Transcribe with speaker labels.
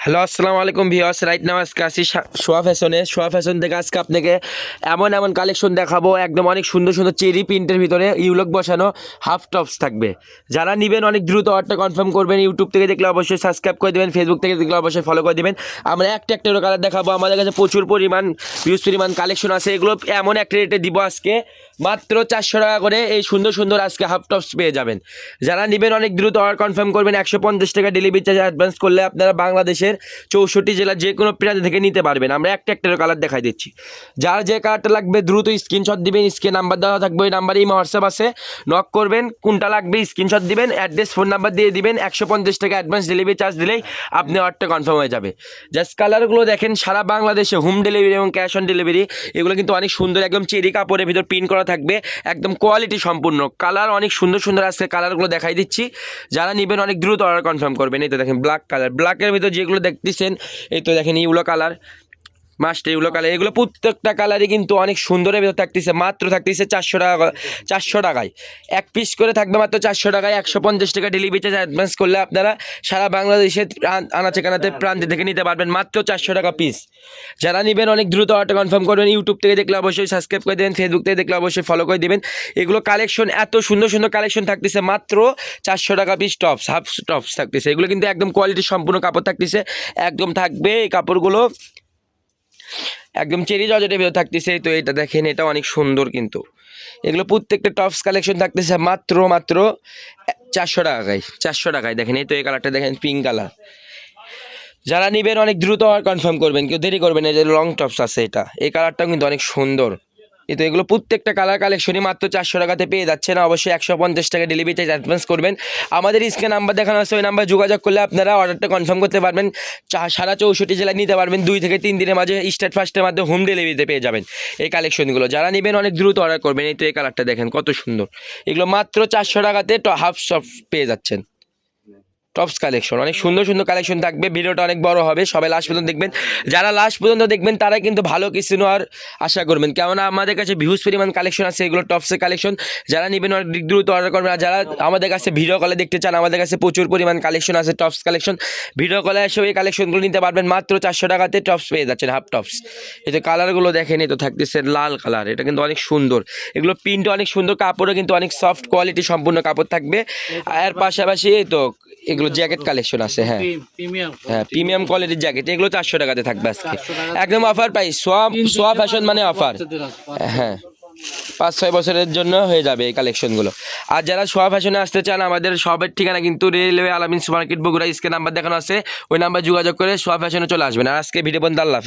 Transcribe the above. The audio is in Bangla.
Speaker 1: হ্যালো আসসালামু আলাইকুম ভিউয়ার্স। রাইট নাও আজকে আসি সোয়া ফ্যাশন থেকে আজকে আপনাকে এমন এমন কালেকশন দেখাবো, একদম অনেক সুন্দর সুন্দর চেরি প্রিন্টের ভিতরে ইউলক বসানো হাফ টপস থাকবে। যারা নেবেন অনেক দ্রুত অর্ডারটা কনফার্ম করবেন। ইউটিউব থেকে দেখলে অবশ্যই সাবস্ক্রাইব করে দেবেন, ফেসবুক থেকে দেখলে অবশ্যই ফলো করে দেবেন। আমরা একটা কালার দেখাবো, আমাদের কাছে প্রচুর পরিমাণ কালেকশন আছে। এগুলো এমন একটা রেটে দিব আজকে, মাত্র 400 টাকা করে এই সুন্দর সুন্দর আজকে হাফ টপস পেয়ে যাবেন। যারা নেবেন অনেক দ্রুত অর্ডার কনফার্ম করবেন। 150 টাকা ডেলিভারি চার্জ অ্যাডভান্স করলে আপনারা বাংলাদেশের 64 জেলার যে কোনো প্রান্ত থেকে নিতে পারবেন। আমরা একটা কালার দেখাই দিচ্ছি। যার যে কালারটা লাগবে দ্রুত স্ক্রিনশট দিবেন, স্ক্রিনে নাম্বার দেওয়া থাকবে, ওই নাম্বারে হোয়াটসঅ্যাপ আছে, নক করবেন, কোনটা লাগবে স্ক্রিনশট দিবেন, অ্যাড্রেস ফোন নাম্বার দিয়ে দিবেন। 150 টাকা অ্যাডভান্স ডেলিভারি চার্জ দিলেই আপনি অর্ডারটা কনফার্ম হয়ে যাবে। জাস্ট কালারগুলো দেখেন, সারা বাংলাদেশে হোম ডেলিভারি এবং ক্যাশ অন ডেলিভারি। এগুলো কিন্তু অনেক সুন্দর, একদম চেরি কাপড়ের ভিতর প্রিন্ট করা থাকবে, একদম কোয়ালিটি সম্পূর্ণ। কালার অনেক সুন্দর সুন্দর আজকে কালারগুলো দেখাই দিচ্ছি। যারা নেবেন অনেক দ্রুত অর্ডার কনফার্ম করবেন। এই তো দেখেন ব্ল্যাক কালার, ব্ল্যাকের ভিতর যেগুলো দেখতেছেন, এই তো দেখেন yellow colour, master yellow colour. এগুলো প্রত্যেকটা কালারই কিন্তু অনেক সুন্দরের ভিতর থাকতেছে, মাত্র থাকতেছে 400 টাকা, 400 টাকায় এক পিস করে থাকবে, মাত্র 400 টাকায়। 150 টাকা ডেলিভারি চার্জ অ্যাডভান্স করলে আপনারা সারা বাংলাদেশের আনাচে কানাতে প্রান্ত থেকে নিতে পারবেন, মাত্র 400 টাকা পিস। যারা নেবেন অনেক দ্রুত অর্ডার কনফার্ম করবেন। ইউটিউব থেকে দেখলে অবশ্যই সাবস্ক্রাইব করে দেবেন, ফেসবুক থেকে দেখলে অবশ্যই ফলো করে দেবেন। এগুলো কালেকশন, এত সুন্দর সুন্দর কালেকশন থাকতেছে, মাত্র 400 টাকা পিস টপস, হাফ টপস থাকতেছে। এগুলো কিন্তু একদম কোয়ালিটি সম্পূর্ণ কাপড় থাকতেছে, একদম থাকবে এই কাপড়গুলো একদম চেরি জর্জেটের ভিতর থাকতেছে। তো এটা দেখেন, এটা অনেক সুন্দর কিন্তু। এগুলো প্রত্যেকটা টপস কালেকশন থাকতেছে মাত্র 400 টাকায়, 400 টাকায়। দেখেন এই তো এই কালারটা দেখেন, পিঙ্ক কালার। যারা নেবেন অনেক দ্রুত আর কনফার্ম করবেন, কেউ দেরি করবেন। এই যে লং টপস আছে, এটা এই কালারটাও কিন্তু অনেক সুন্দর। তো এগুলো প্রত্যেকটা কালার কালেকশনই মাত্র 400 টাকাতে পেয়ে যাচ্ছেন। অবশ্যই 150 টাকা ডেলিভারি চার্জ অ্যাডভান্স করবেন। আমাদের স্ক্রিনে নাম্বার দেখানো আছে, ওই নাম্বার যোগাযোগ করলে আপনারা অর্ডারটা কনফার্ম করতে পারবেন। সারা 64 জেলায় নিতে পারবেন। 2 থেকে 3 দিনের মাঝে স্টেট ফার্স্টের মাধ্যমে হোম ডেলিভারিতে পেয়ে যাবেন এই কালেকশনগুলো। যারা নেবেন অনেক দ্রুত অর্ডার করবেন। এই তো এই কালারটা দেখেন কত সুন্দর। এগুলো মাত্র 400 টাকাতে হাফ সফ পেয়ে যাচ্ছেন। টপস কালেকশন অনেক সুন্দর সুন্দর কালেকশন থাকবে। ভিডিওটা অনেক বড় হবে, সবাই লাস্ট পর্যন্ত দেখবেন। যারা লাস্ট পর্যন্ত দেখবেন তারাই কিন্তু ভালো কিছু নেওয়ার আশা করবেন, কেননা আমাদের কাছে ভিউজ পরিমাণ কালেকশন আছে। এগুলো টপসের কালেকশন। যারা নেবেন অনেক দ্রুত অর্ডার করবেন। আর যারা আমাদের কাছে ভিডিও কলে দেখতে চান, আমাদের কাছে প্রচুর পরিমাণ কালেকশন আছে টপস কালেকশন। ভিডিও কলে এসেও এই কালেকশনগুলো নিতে পারবেন, মাত্র 400 টাকাতে টপস পেয়ে যাচ্ছেন, হাফ টপস। এই তো কালারগুলো দেখেন, এই তো থাকতেছে লাল কালার, এটা কিন্তু অনেক সুন্দর। এগুলো প্রিন্টও অনেক সুন্দর, কাপড়ও কিন্তু অনেক সফট কোয়ালিটি সম্পূর্ণ কাপড় থাকবে। আর পাশাপাশি এই তো এগুলো জ্যাকেট কালেকশন আছে। হ্যাঁ হ্যাঁ, প্রিমিয়াম কোয়ালিটির জ্যাকেট। এগুলো 400 টাকাতে থাকবে আজকে, একদম অফার প্রাইস। সোয়া ফ্যাশন মানে অফার। হ্যাঁ, 5-6 বছরের জন্য হয়ে যাবে এই কালেকশনগুলো। আর যারা সোয়া ফ্যাশনে আসতে চান, আমাদের সবের ঠিকানা কিন্তু রেলওয়ে আলামিন সুপারমার্কেট বগুড়া। স্ক্রিনে নাম্বার দেখানো আছে, ওই নাম্বার যোগাযোগ করে সোয়া ফ্যাশনে চলে আসবেন। আর আজকে ভিডিও বন্ধ, আল্লাহ।